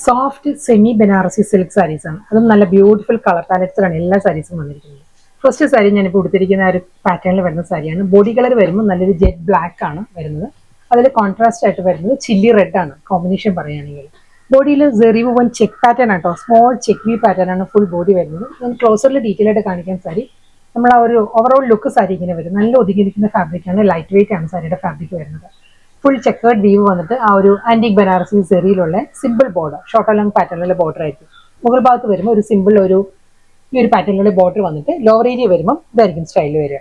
Soft semi Banarasi silk saris ആണ്. അതും നല്ല ബ്യൂട്ടിഫുൾ കളർ പാലറ്റ്സിലാണ് എല്ലാ സാരീസും വന്നിരിക്കുന്നത്. ഫസ്റ്റ് സാരി ഞാനിപ്പോൾ കൊടുത്തിരിക്കുന്ന ഒരു പാറ്റേണിൽ വരുന്ന സാരിയാണ്. ബോഡി കളർ വരുമ്പോൾ നല്ലൊരു ജെറ്റ് ബ്ലാക്ക് ആണ് വരുന്നത്. അതിൽ കോൺട്രാസ്റ്റ് ആയിട്ട് വരുന്നത് ചില്ലി റെഡ് ആണ് കോമ്പിനേഷൻ പറയുകയാണെങ്കിൽ. ബോഡിയിൽ സെറി വൺ ചെക്ക് പാറ്റേൺ ആട്ടോ, സ്മോൾ ചെക്ക് വി പാറ്റേൺ ആണ് ഫുൾ ബോഡി വരുന്നത്. ഞാൻ ക്ലോസറിൽ ഡീറ്റെയിൽ ആയിട്ട് കാണിക്കാൻ സാരി. നമ്മൾ ആ ഒരു ഓവറോൾ ലുക്ക് സാരി ഇങ്ങനെ വരും. നല്ല ഒതുങ്ങിയിരിക്കുന്ന ഫാബ്രിക്കാണ്, ലൈറ്റ് വെയിറ്റ് ആണ് സാരിയുടെ ഫാബ്രിക് വരുന്നത്. ഫുൾ ചെക്കേർഡ് വീവ് വന്നിട്ട് ആ ഒരു ആന്റിക് ബനാറസി സെറിയിലുള്ള സിമ്പിൾ ബോർഡർ, ഷോർട്ട് ലോങ് പാറ്റേണിലുള്ള ബോർഡർ ആയിരിക്കും. മുകൾ ഭാഗത്ത് വരുമ്പോൾ ഒരു സിമ്പിൾ ഈ ഒരു പാറ്റേണിലുള്ള ബോർഡർ വന്നിട്ട് ലോവർ ഏരിയ വരുമ്പോൾ ഇതായിരിക്കും സ്റ്റൈൽ വരിക.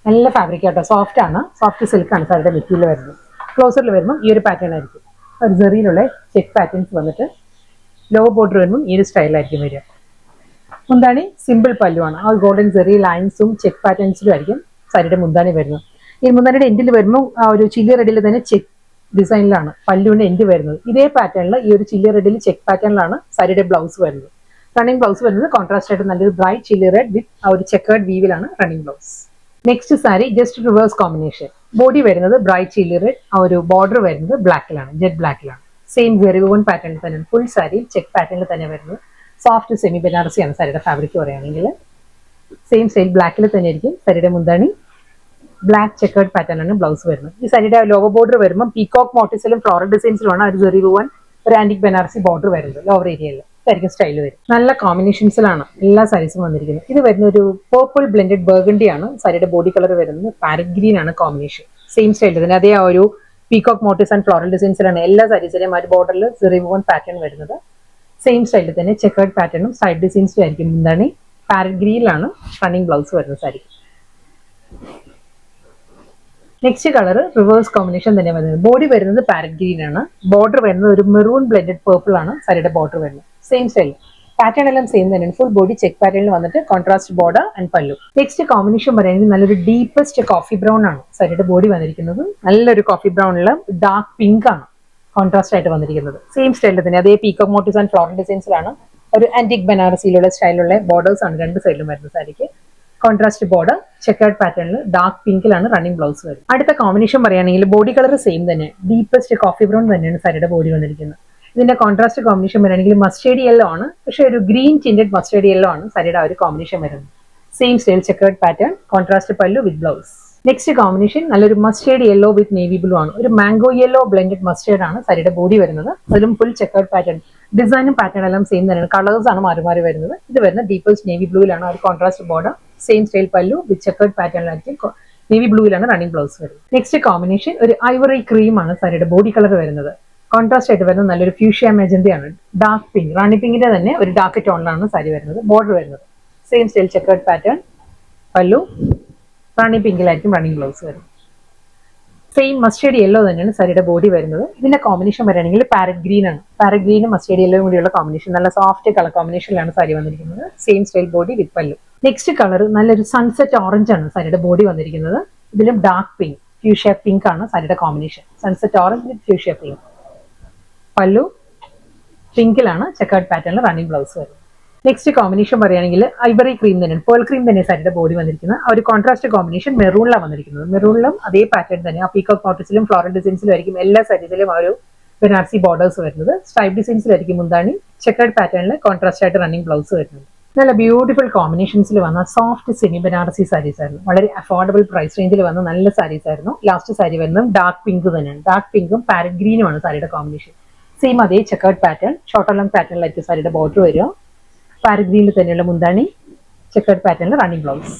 നല്ല ഫാബ്രിക് ആട്ടോ, സോഫ്റ്റ് ആണ്, സോഫ്റ്റ് സിൽക്ക് ആണ് സാരിയുടെ മെറ്റീരിയൽ വരുന്നത്. ക്ലോസറിൽ വരുമ്പോൾ ഈ ഒരു പാറ്റേൺ ആയിരിക്കും. ഒരു സെറിയിലുള്ള ചെക്ക് പാറ്റേൺസ് വന്നിട്ട് ലോ ബോർഡർ വരുമ്പോൾ ഈ ഒരു സ്റ്റൈലായിരിക്കും വരിക. മുന്താണി സിമ്പിൾ പല്ലുവാണ്. ആ ഗോൾഡൻ സെറി ലൈൻസും ചെക്ക് പാറ്റേൺസിലും ആയിരിക്കും സാരിയുടെ മുന്താണി വരുന്നത്. ഈ മുന്താണിയുടെ എൻഡിൽ വരുമ്പോൾ ആ ഒരു ചില്ലി റെഡിൽ തന്നെ ചെക്ക് ഡിസൈനിലാണ് പല്ലുവിന്റെ എൻഡ് വരുന്നത്. ഇതേ പാറ്റേണിൽ ഈ ഒരു ചില്ലി റെഡിൽ ചെക്ക് പാറ്റേണിലാണ് സാരിയുടെ ബ്ലൗസ് വരുന്നത്. റണ്ണിങ് ബ്ലൗസ് വരുന്നത് കോൺട്രാസ്റ്റ് ആയിട്ട് നല്ലൊരു ബ്രൈറ്റ് ചില്ലി റെഡ് വിത്ത് ആ ഒരു ചെക്കേർഡ് വീവിലാണ് running blouse. Next sari just reverse combination. Body വരുന്നത് ബ്രൈറ്റ് ചില്ലി റെഡ്, ആ ഒരു ബോർഡർ വരുന്നത് ബ്ലാക്കിലാണ്, ജെറ്റ് ബ്ലാക്കിലാണ്. സെയിം വെറി വൺ പാറ്റേണിൽ തന്നെ ഫുൾ സാരി ചെക്ക് പാറ്റേണിൽ തന്നെ വരുന്നത്. സോഫ്റ്റ് സെമി ബനാറസി ആണ് സാരിയുടെ ഫാബ്രിക് പറയുകയാണെങ്കിൽ. സെയിം സ്റ്റൈൽ ബ്ലാക്കിൽ തന്നെ ആയിരിക്കും സാരിയുടെ മുന്താണി. ബ്ലാക്ക് ചെക്കേർഡ് പാറ്റേൺ ആണ് ബ്ലൗസ് വരുന്നത്. ഈ സാരിയുടെ ലോവർ ബോർഡർ വരുമ്പോൾ പീകോക്ക് മോട്ടീസിലും ഫ്ലോറൽ ഡിസൈൻസിലുമാണ് ഒരു സെറി വുവൻ ഒരു ആന്റിക് ബനാറസി ബോർഡർ വരുന്നത് ലോവർ ഏരിയയിൽ. ഇതായിരിക്കും സ്റ്റൈൽ വരും. നല്ല കോമ്പിനേഷൻസിലാണ് എല്ലാ സാരീസും വന്നിരിക്കുന്നത്. ഇത് വരുന്ന ഒരു പേർപ്പിൾ ബ്ലെൻഡഡ് ബർഗണ്ടി ആണ് സാരിയുടെ ബോഡി കളർ വരുന്നത്. പാരറ്റ് ഗ്രീൻ ആണ് കോമ്പിനേഷൻ. സെയിം സ്റ്റൈൽ തന്നെ അതേ ആ ഒരു പീകോക്ക് മോട്ടീസ് ആൻഡ് ഫ്ലോറൽ ഡിസൈൻസിലാണ് എല്ലാ സാരീസിലെയും ആ ഒരു ബോർഡറിൽ സെറി വുവൻ പാറ്റേൺ വരുന്നത്. സെയിം സ്റ്റൈലിൽ തന്നെ ചെക്കേർഡ് പാറ്റേണും സൈഡ് ഡിസൈൻസും ആയിരിക്കും. എന്താണ് പാരറ്റ് ഗ്രീനിലാണ് റണ്ണിങ് ബ്ലൗസ് വരുന്ന sari. Next colour reverse combination തന്നെ വരുന്നത്. ബോഡി വരുന്നത് പാരറ്റ് ഗ്രീൻ ആണ്. ബോർഡർ വരുന്നത് ഒരു മെറൂൺ ബ്ലെൻഡഡ് പേർപ്പിൾ ആണ് സാരിയുടെ ബോർഡർ വരുന്നത്. സെയിം സ്റ്റൈൽ പാറ്റേൺ എല്ലാം സെയിം തന്നെയാണ്. ഫുൾ ബോഡി ചെക്ക് പാറ്റേണിൽ വന്നിട്ട് കോൺട്രാസ്റ്റ് ബോർഡർ ആൻഡ് പല്ലു. നെക്സ്റ്റ് കോമ്പിനേഷൻ പറയുന്നത് നല്ലൊരു ഡീപ്പസ്റ്റ് കോഫി ബ്രൗൺ ആണ് സാരിയുടെ ബോഡി വന്നിരിക്കുന്നത്. നല്ലൊരു കോഫി ബ്രൗണില് ഡാർക്ക് പിങ്ക് ആണ് കോൺട്രാസ്റ്റ് ആയിട്ട് വന്നിരിക്കുന്നത്. സെയിം സ്റ്റൈലിൽ തന്നെ അതേ പീകോക്ക് മോട്ടീവ്സ് ആൻഡ് ഫ്ലോറൽ ഡിസൈൻസിലാണ് ഒരു ആന്റിക് ബനാറസിയിലുള്ള സ്റ്റൈലുള്ള ബോർഡേഴ്സ് ആണ് രണ്ട് സൈഡിലും വരുന്നത് സാരിക്ക്. കോൺട്രാസ്റ്റ് ബോർഡർ ചെക്കേർഡ് പാറ്റേണിൽ ഡാർക്ക് പിങ്കിലാണ് റണ്ണിങ് ബ്ലൗസ് വരും. അടുത്ത കോമ്പിനേഷൻ പറയുകയാണെങ്കിൽ ബോഡി കളർ സെയിം തന്നെ, ഡീപ്പസ്റ്റ് കോഫി ബ്രൗൺ തന്നെയാണ് സാരിയുടെ ബോഡി വന്നിരിക്കുന്നത്. ഇതിന്റെ കോൺട്രാസ്റ്റ് കോമ്പിനേഷൻ പറയുകയാണെങ്കിൽ മസ്റ്റേർഡ് യെല്ലോ ആണ്, പക്ഷെ ഒരു ഗ്രീൻ ടിൻറ്റഡ് മസ്റ്റേർഡ് യെല്ലോ ആണ് സാരിയുടെ ആ ഒരു കോമ്പിനേഷൻ വരുന്നത്. Same style chequered pattern, contrast പല്ലു വിത്ത് ബ്ലൗസ്. നെക്സ്റ്റ് കോമ്പിനേഷൻ നല്ലൊരു മസ്റ്റേർഡ് യെല്ലോ വിത്ത് നേവി ബ്ലൂ ആണ്. ഒരു മാംഗോ യെല്ലോ ബ്ലെൻഡഡ് മസ്റ്റേർഡ് ആണ് സാരിയുടെ ബോഡി വരുന്നത്. അതിലും ഫുൾ ചെക്കേർഡ് പാറ്റേൺ, ഡിസൈനും പാറ്റേൺ എല്ലാം സെയിം തന്നെയാണ്. കളേഴ്സ് ആണ് മാറി മാറി വരുന്നത്. ഇത് വരുന്ന ഡീപ്പസ്റ്റ് നേവി ബ്ലൂയിലാണ് ഒരു കോൺട്രാസ്റ്റ് ബോർഡർ. സെയിം സ്റ്റൈൽ പല്ലു വിത്ത് ചെക്കേർഡ് പാറ്റേണിലായിരിക്കും നേവി ബ്ലൂയിലാണ് റണ്ണിങ് ബ്ലൗസ് വരുന്നത്. നെക്സ്റ്റ് കോമ്പിനേഷൻ ഒരു ഐവറി ക്രീം ആണ് സാരിയുടെ ബോഡി കളർ വരുന്നത്. കോൺട്രാസ്റ്റ് ആയിട്ട് വരുന്നത് നല്ലൊരു ഫ്യൂഷ്യ മെജന്തയാണ്. ഡാർക്ക് പിങ്ക്, റാണി പിങ്കിന്റെ തന്നെ ഒരു ഡാർക്ക് ടോണിലാണ് സാരി വരുന്നത്. ബോർഡർ വരുന്നത് സെയിം സ്റ്റൈൽ ചെക്കേർഡ് പാറ്റേൺ, പല്ലു റാണി പിങ്കിലായിരിക്കും റണ്ണിങ് ബ്ലൗസ് വരുന്നത്. സെയിം മസ്റ്റേർഡ് യെല്ലോ തന്നെയാണ് സാരിയുടെ ബോഡി വരുന്നത്. ഇതിന്റെ കോമ്പിനേഷൻ പറയുകയാണെങ്കിൽ പാരറ്റ് ഗ്രീൻ ആണ്. പാരറ്റ് ഗ്രീനും മസ്റ്റേർഡ് യെല്ലോയും കൂടിയുള്ള കോമ്പിനേഷൻ, നല്ല സോഫ്റ്റ് കളർ കോമ്പിനേഷനിലാണ് സാരി വന്നിരിക്കുന്നത്. സെയിം സ്റ്റൈൽ ബോഡി വിത്ത് പല്ലു. നെക്സ്റ്റ് കളർ നല്ലൊരു സൺസെറ്റ് ഓറഞ്ച് ആണ് സാരിയുടെ ബോഡി വന്നിരിക്കുന്നത്. ഇതിലും ഡാർക്ക് പിങ്ക്, ഫ്യൂഷ്യ പിങ്ക് ആണ് സാരിയുടെ കോമ്പിനേഷൻ. സൺസെറ്റ് ഓറഞ്ച് വിത്ത് ഫ്യൂഷ്യ പിങ്ക്. പല്ലു പിങ്കിലാണ് ചെക്കേർഡ് പാറ്റേണിൽ റണ്ണിങ് ബ്ലൗസ് വരുന്നത്. നെക്സ്റ്റ് കോമ്പിനേഷൻ പറയുകയാണെങ്കിൽ ഐവറി ക്രീം തന്നെയാണ്, പേൾ ക്രീം തന്നെ സാരിയുടെ ബോഡി വന്നിരിക്കുന്നത്. ആ ഒരു കോൺട്രാസ്റ്റ് കോമ്പിനേഷൻ മെറൂണിലാണ് വന്നിരിക്കുന്നത്. മെറൂണിലും അതേ പാറ്റേൺ തന്നെ, ആ പീകോക്ക് മോട്ടീവ്സിലും ഫ്ലോറൽ ഡിസൈൻസിലും ആയിരിക്കും എല്ലാ സാരീസിലും ആ ഒരു ബനാറസി ബോർഡേഴ്സ് വരുന്നത്. സ്ട്രൈപ്പ് ഡിസൈൻസിലായിരിക്കും മുന്താണി. ചെക്കേർഡ് പാറ്റേണിൽ കോൺട്രാസ്റ്റ് ആയിട്ട് റണ്ണിങ് ബ്ലൗസ് വരുന്നത്. നല്ല ബ്യൂട്ടിഫുൾ കോമ്പിനേഷൻസിൽ വന്ന സോഫ്റ്റ് സെമി ബനാറസി സാരീസ് ആയിരുന്നു. വളരെ അഫോർഡബിൾ പ്രൈസ് റേഞ്ചിൽ വന്ന നല്ല സാരീസ് ആയിരുന്നു. ലാസ്റ്റ് സാരി വരുന്നത് ഡാർക്ക് പിങ്ക് തന്നെയാണ്. ഡാർക്ക് പിങ്കും പാരറ്റ് ഗ്രീനും ആണ് സാരിയുടെ കോമ്പിനേഷൻ. സെയിം അതേ ചെക്കേർഡ് പാറ്റേൺ, ഷോർട്ട് ലോങ് പാറ്റേണിലായിരിക്കും സാരിയുടെ ബോർഡർ വരിക. പാരറ്റ് ഗ്രീനിൽ തന്നെയുള്ള മുന്താണി, ചെക്കേർഡ് പാറ്റേണിൽ റണ്ണിങ് ബ്ലൗസ്.